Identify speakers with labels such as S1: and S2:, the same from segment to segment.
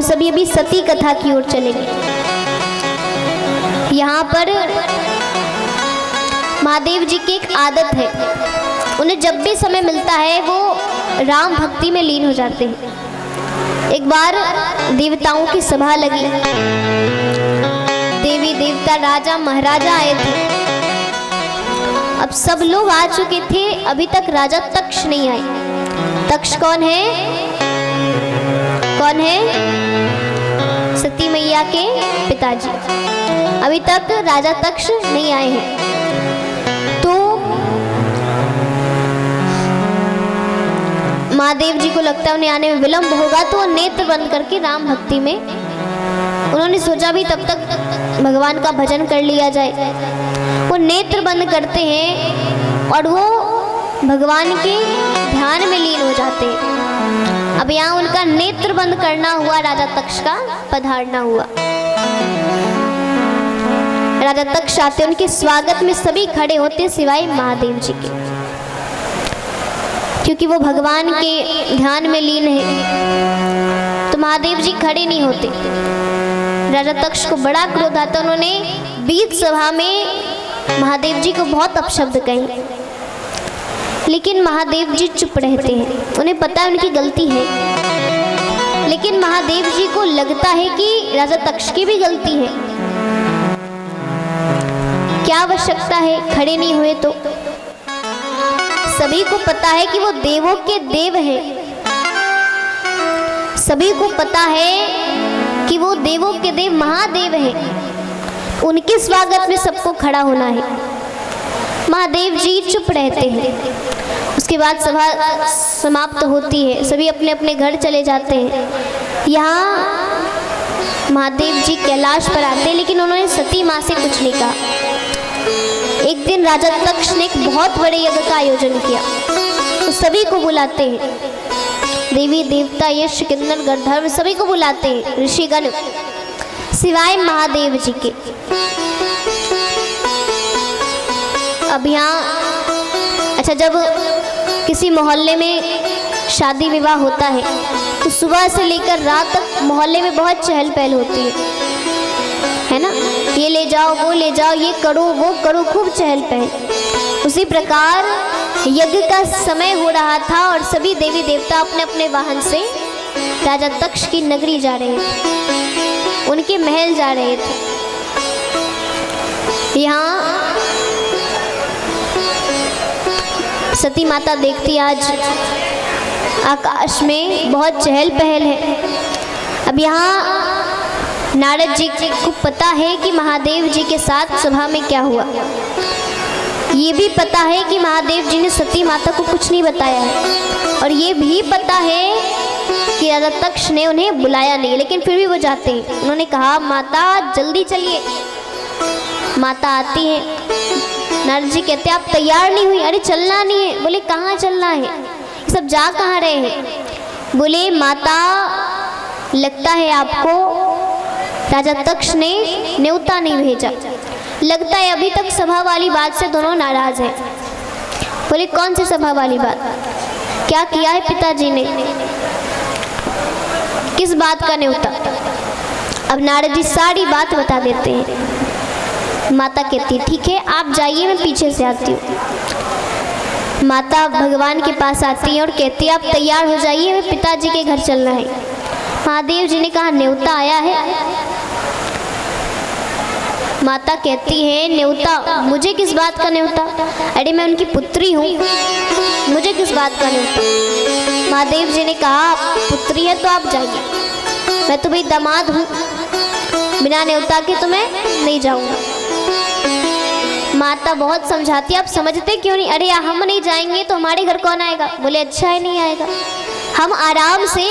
S1: सभी अभी सती कथा की ओर चलेंगे। यहाँ पर महादेव जी की एक आदत है, उन्हें जब भी समय मिलता है वो राम भक्ति में लीन हो जाते हैं। एक बार देवताओं की सभा लगी, देवी देवता राजा महाराजा आए थे। अब सब लोग आ चुके थे, अभी तक राजा तक्ष नहीं आए। तक्ष कौन है? कौन है? सती मैया के पिताजी। अभी तक राजा तक्ष नहीं आए हैं। तो महादेव जी को लगता है उन्हें आने में विलंब होगा, तो वो नेत्र बंद करके राम भक्ति में उन्होंने सोचा भी तब तक भगवान का भजन कर लिया जाए। वो नेत्र बंद करते हैं और वो भगवान के ध्यान में लीन हो जाते हैं। अब यहाँ उनका नेत्र बंद करना हुआ, राजा तक्ष का पधारना हुआ। राजा तक्ष आते, उनके स्वागत में सभी खड़े होते सिवाय महादेव जी के, क्योंकि वो भगवान के ध्यान में लीन है, तो महादेव जी खड़े नहीं होते। राजा तक्ष को बड़ा क्रोध आता, उन्होंने बीच सभा में महादेव जी को बहुत अपशब्द कहे, लेकिन महादेव जी चुप रहते हैं। उन्हें पता है उनकी गलती है, लेकिन महादेव जी को लगता है कि राजा तक्ष की भी गलती है। क्या आवश्यकता है, खड़े नहीं हुए तो? सभी को पता है कि वो देवों के देव है, सभी को पता है कि वो देवों के देव महादेव है, उनके स्वागत में सबको खड़ा होना है। महादेव जी चुप रहते हैं। उसके बाद सभा समाप्त होती है, सभी अपने अपने घर चले जाते हैं। यहाँ महादेव जी कैलाश पर आते हैं, लेकिन उन्होंने सती माँ से कुछ नहीं कहा। एक दिन राजा तक्ष ने एक बहुत बड़े यज्ञ का आयोजन किया, तो सभी को बुलाते हैं, देवी देवता यश किन्नर गंधर्व सभी को बुलाते हैं, ऋषिगण, सिवाय महादेव जी के। अब यहाँ अच्छा, जब किसी मोहल्ले में शादी विवाह होता है तो सुबह से लेकर रात तक मोहल्ले में बहुत चहल पहल होती है ना। ये ले जाओ, वो ले जाओ, ये करो, वो करो, खूब चहल पहल। उसी प्रकार यज्ञ का समय हो रहा था और सभी देवी देवता अपने अपने वाहन से राजा तक्ष की नगरी जा रहे थे, उनके महल जा रहे थे। यहाँ सती माता देखती आज आकाश में बहुत चहल पहल है। अब यहाँ नारद जी को पता है कि महादेव जी के साथ सभा में क्या हुआ। ये भी पता है कि महादेव जी ने सती माता को कुछ नहीं बताया है, और ये भी पता है कि राजा तक्ष ने उन्हें बुलाया नहीं, लेकिन फिर भी वो जाते हैं। उन्होंने कहा, माता जल्दी चलिए। माता आती है, नारद जी कहते आप तैयार नहीं हुई। अरे चलना नहीं है। बोले कहाँ चलना है, ये सब जा कहाँ रहे हैं? बोले माता, लगता है आपको राजा तक्ष ने न्योता नहीं भेजा, लगता है अभी तक सभा वाली बात से दोनों नाराज हैं। बोले कौन सी सभा वाली बात, क्या किया है पिताजी ने, किस बात का न्योता? अब नारद जी सारी बात बता देते हैं। माता कहती ठीक है आप जाइए, मैं पीछे से आती हूँ। माता भगवान के पास आती है और कहती है आप तैयार हो जाइए, हमें पिताजी के घर चलना है। महादेव जी ने कहा न्योता आया है। माता कहती है न्योता, मुझे किस बात का न्योता? अरे मैं उनकी पुत्री हूँ, मुझे किस बात का न्योता? महादेव जी ने कहा पुत्री है तो आप जाइए, मैं तो भाई दामाद हूँ, बिना न्योता के तो मैं नहीं जाऊँगा। माता बहुत समझाती, आप समझते क्यों नहीं? अरे हम नहीं जाएंगे तो हमारे घर कौन आएगा? बोले अच्छा है नहीं आएगा, हम आराम से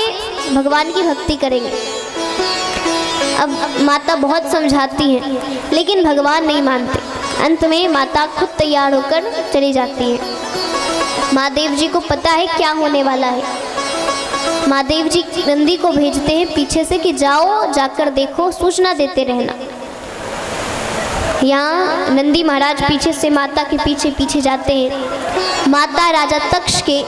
S1: भगवान की भक्ति करेंगे। अब माता बहुत समझाती हैं, लेकिन भगवान नहीं मानते। अंत में माता खुद तैयार होकर चली जाती है। महादेव जी को पता है क्या होने वाला है। महादेव जी नंदी को भेजते हैं पीछे से कि जाओ जाकर देखो, सूचना देते रहना। यहाँ नंदी महाराज पीछे से माता के पीछे पीछे जाते हैं। माता राजा तक्ष के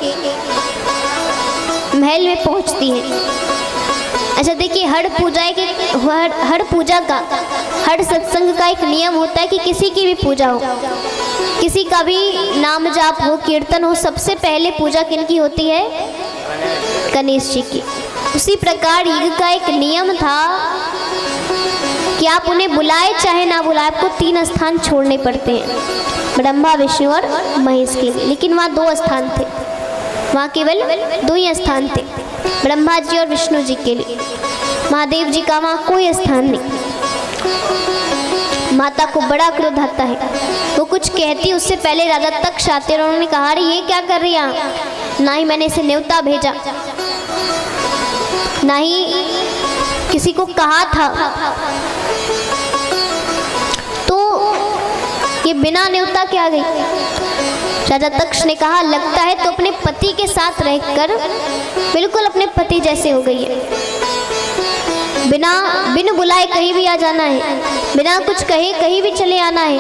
S1: महल में पहुँचती है। अच्छा देखिए, हर पूजा का, हर सत्संग का एक नियम होता है कि किसी की भी पूजा हो, किसी का भी नाम जाप हो, कीर्तन हो, सबसे पहले पूजा किनकी होती है? गणेश जी की। उसी प्रकार यज्ञ का एक नियम था कि आप उन्हें बुलाए चाहे ना बुलाए, आपको 3 स्थान छोड़ने पड़ते हैं, ब्रह्मा विष्णु और महेश के लिए। लेकिन वहाँ 2 स्थान थे, वहाँ केवल 2 ही स्थान थे, ब्रह्मा जी और विष्णु जी के लिए। महादेव जी का वहाँ कोई स्थान नहीं। माता को बड़ा क्रोध आता है, वो कुछ कहती उससे पहले राजा तक्ष आते और उन्होंने कहा, अरे ये क्या कर रही है? ना ही मैंने इसे न्योता भेजा, ना ही किसी को कहा था, तो ये बिना न्योता के आ गई। राजा तक्ष ने कहा, लगता है तो अपने पति के साथ रहकर बिल्कुल अपने पति जैसे हो गई है, बिन बुलाए कहीं भी आ जाना है, बिना कुछ कहे कहीं भी चले आना है।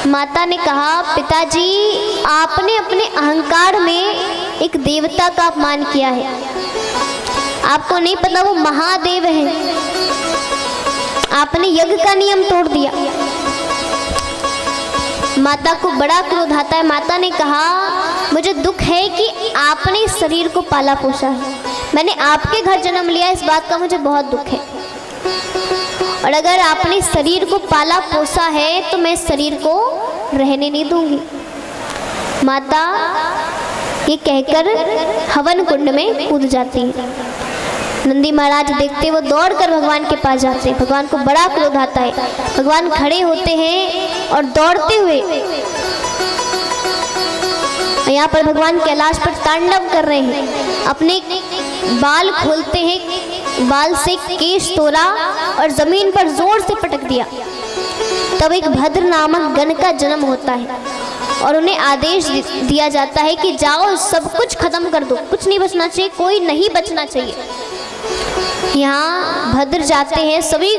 S1: माता ने कहा, पिताजी आपने अपने अहंकार में एक देवता का अपमान किया है, आपको नहीं पता वो महादेव है, आपने यज्ञ का नियम तोड़ दिया। माता को बड़ा क्रोध आता है। माता ने कहा, मुझे दुख है कि आपने इस शरीर को पाला पोसा है, मैंने आपके घर जन्म लिया, इस बात का मुझे बहुत दुख है, और अगर आपने इस शरीर को पाला पोसा है तो मैं इस शरीर को रहने नहीं दूंगी। माता ये कहकर हवन कुंड में कूद जाती है। नंदी महाराज देखते, वो दौड़कर भगवान के पास जाते हैं। भगवान को बड़ा क्रोध आता है। भगवान खड़े होते हैं और दौड़ते हुए यहाँ पर भगवान कैलाश पर तांडव कर रहे हैं। अपने बाल खोलते हैं, बाल से केश तोड़ा और जमीन पर जोर से पटक दिया। तब एक भद्र नामक गण का जन्म होता है और उन्हें आदेश दिया जाता है कि जाओ सब कुछ खत्म कर दो, कुछ नहीं बचना चाहिए, कोई नहीं बचना चाहिए। यहाँ भद्र जाते हैं, सभी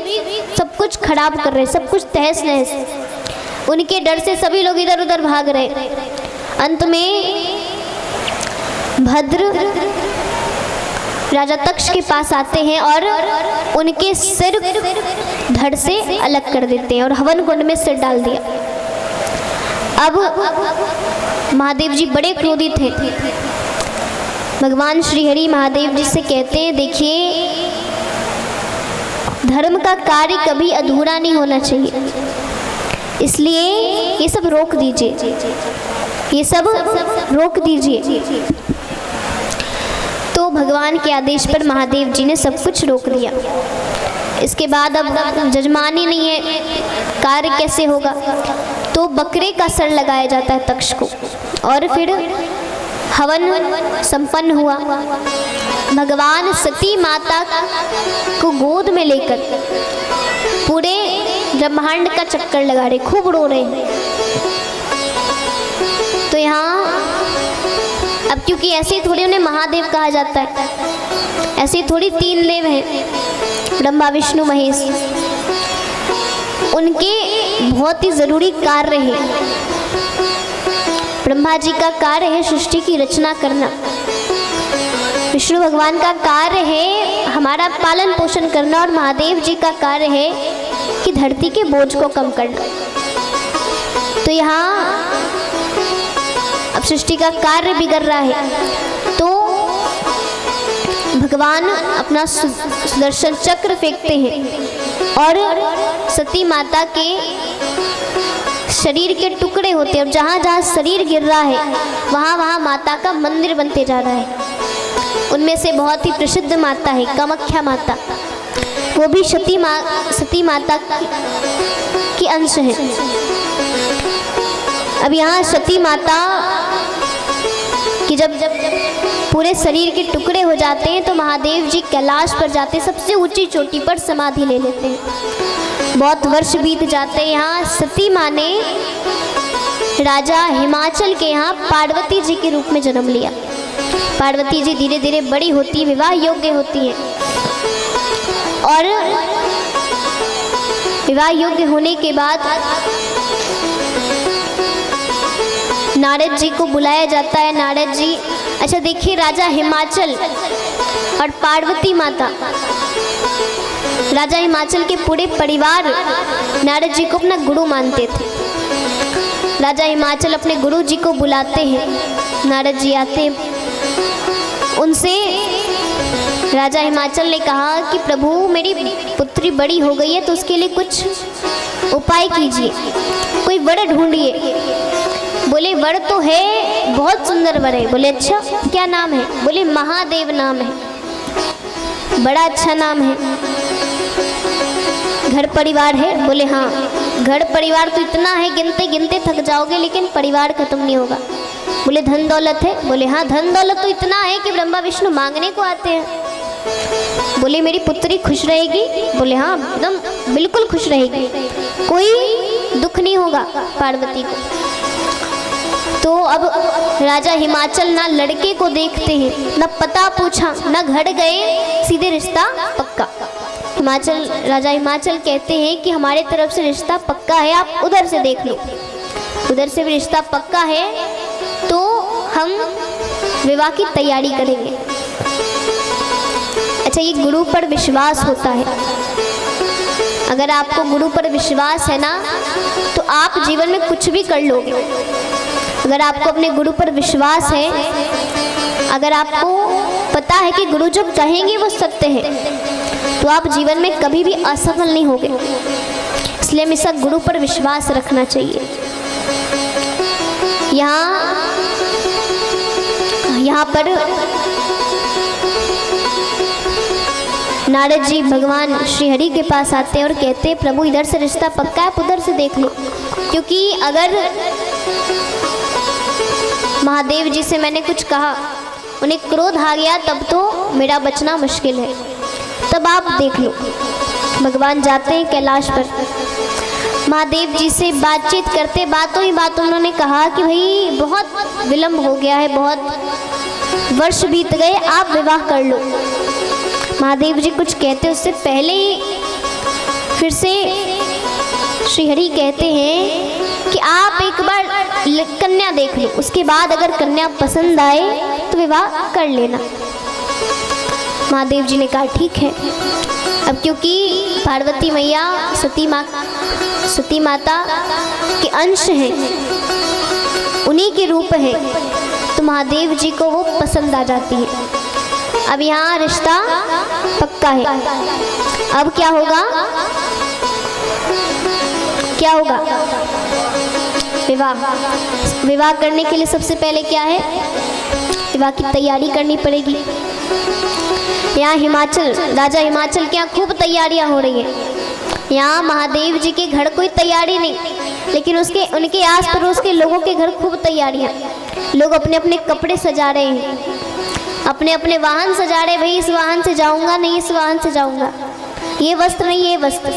S1: सब कुछ खराब कर रहे हैं, सब कुछ तहस नहस। उनके डर से सभी लोग इधर उधर भाग रहे। अंत में भद्र राजा तक्ष के पास आते हैं और उनके सिर धड़ से अलग कर देते हैं और हवन कुंड में सिर डाल दिया। अब महादेव जी बड़े क्रोधित थे। भगवान श्री हरि महादेव जी से कहते हैं, देखिए धर्म का कार्य कभी अधूरा नहीं होना चाहिए, इसलिए ये सब रोक दीजिए, ये सब रोक दीजिए। तो भगवान के आदेश पर महादेव जी ने सब कुछ रोक दिया। इसके बाद अब जजमानी नहीं है, कार्य कैसे होगा? तो बकरे का सर लगाया जाता है तक्ष को और फिर हवन संपन्न हुआ। भगवान सती माता को गोद में लेकर पूरे ब्रह्मांड का चक्कर लगा रहे, खूब रो रहे हैं। तो यहाँ अब क्योंकि ऐसे ही थोड़ी उन्हें महादेव कहा जाता है, ऐसे ही थोड़ी 3 देव हैं, ब्रह्मा विष्णु महेश, उनके बहुत ही जरूरी कार्य है। ब्रह्मा जी का कार्य है सृष्टि की रचना करना, विष्णु भगवान का कार्य है हमारा पालन पोषण करना, और महादेव जी का कार्य है कि धरती के बोझ को कम करना। तो यहाँ अब सृष्टि का कार्य बिगड़ रहा है, तो भगवान अपना सुदर्शन चक्र फेंकते हैं और सती माता के शरीर के टुकड़े होते हैं। अब जहाँ जहाँ शरीर गिर रहा है वहाँ वहाँ माता का मंदिर बनते जा रहा है। उनमें से बहुत ही प्रसिद्ध माता है कामाख्या माता, वो भी सती माता की अंश है। अब यहाँ सती माता कि जब पूरे शरीर के टुकड़े हो जाते हैं तो महादेव जी कैलाश पर जाते, सबसे ऊंची चोटी पर समाधि ले लेते हैं। बहुत वर्ष बीत जाते हैं। यहाँ सती माँ ने राजा हिमाचल के यहाँ पार्वती जी के रूप में जन्म लिया। पार्वती जी धीरे धीरे बड़ी होती, विवाह योग्य होती है, और विवाह योग्य होने के बाद नारद जी को बुलाया जाता है। नारद जी, अच्छा देखिए, राजा हिमाचल और पार्वती माता, राजा हिमाचल के पूरे परिवार नारद जी को अपना गुरु मानते थे। राजा हिमाचल अपने गुरु जी को बुलाते हैं, नारद जी आते हैं। उनसे राजा हिमाचल ने कहा कि प्रभु मेरी पुत्री बड़ी हो गई है तो उसके लिए कुछ उपाय कीजिए, कोई वर ढूंढिए। बोले वर तो है, बहुत सुंदर वर है। बोले अच्छा क्या नाम है? बोले महादेव नाम है, बड़ा अच्छा नाम है। घर परिवार है? बोले हाँ। घर परिवार तो इतना है गिनते गिनते थक जाओगे लेकिन परिवार खत्म नहीं होगा। बोले धन दौलत है? बोले हाँ धन दौलत तो इतना है कि ब्रह्मा विष्णु मांगने को आते हैं। बोले मेरी पुत्री खुश रहेगी? बोले हाँ एकदम बिल्कुल खुश रहेगी, कोई दुख नहीं होगा पार्वती को। तो अब राजा हिमाचल ना लड़के को देखते हैं, ना पता पूछा, ना घर गए, सीधे रिश्ता पक्का। राजा हिमाचल कहते हैं कि हमारे तरफ से रिश्ता पक्का है, आप उधर से देख लो, उधर से भी रिश्ता पक्का है तो हम विवाह की तैयारी करेंगे। अच्छा, ये गुरु पर विश्वास होता है। अगर आपको गुरु पर विश्वास है ना तो आप जीवन में कुछ भी कर लोगे। अगर आपको अपने गुरु पर विश्वास है, अगर आपको पता है कि गुरु जो कहेंगे वो सत्य है, तो आप जीवन में कभी भी असफल नहीं होगे। इसलिए हमेशा गुरु पर विश्वास रखना चाहिए। यहाँ पर नारद जी भगवान श्री हरि के पास आते हैं और कहते हैं प्रभु इधर से रिश्ता पक्का है, आप उधर से देख लो, क्योंकि अगर महादेव जी से मैंने कुछ कहा, उन्हें क्रोध आ गया, तब तो मेरा बचना मुश्किल है, तब आप देख लो। भगवान जाते हैं कैलाश पर, महादेव जी से बातचीत करते, बातों ही बातों उन्होंने कहा कि भाई बहुत विलंब हो गया है, बहुत वर्ष बीत गए, आप विवाह कर लो। महादेव जी कुछ कहते उससे पहले ही फिर से श्रीहरि कहते हैं कि आप एक बार कन्या देख लो, उसके बाद अगर कन्या पसंद आए तो विवाह कर लेना। महादेव जी ने कहा ठीक है। अब क्योंकि पार्वती मैया सती माता के अंश हैं, उन्हीं के रूप है, तो महादेव जी को वो पसंद आ जाती है। अब यहाँ रिश्ता पक्का है। अब क्या होगा? क्या होगा? विवाह करने के लिए सबसे पहले क्या है? विवाह की तैयारी करनी पड़ेगी। यहाँ राजा हिमाचल के यहाँ खूब तैयारियां हो रही है। यहाँ महादेव जी के घर कोई तैयारी नहीं, लेकिन उनके आस पड़ोस के लोगों के घर खूब तैयारियां। लोग अपने अपने कपड़े सजा रहे हैं, अपने अपने वाहन सजा रहे, भाई इस वाहन से जाऊंगा, नहीं इस वाहन से जाऊंगा, ये वस्त्र नहीं ये वस्त्र।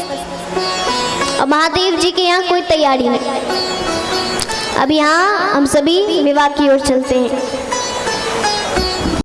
S1: और महादेव जी के यहाँ कोई तैयारी नहीं। अब यहाँ हम सभी विवाह की ओर चलते हैं।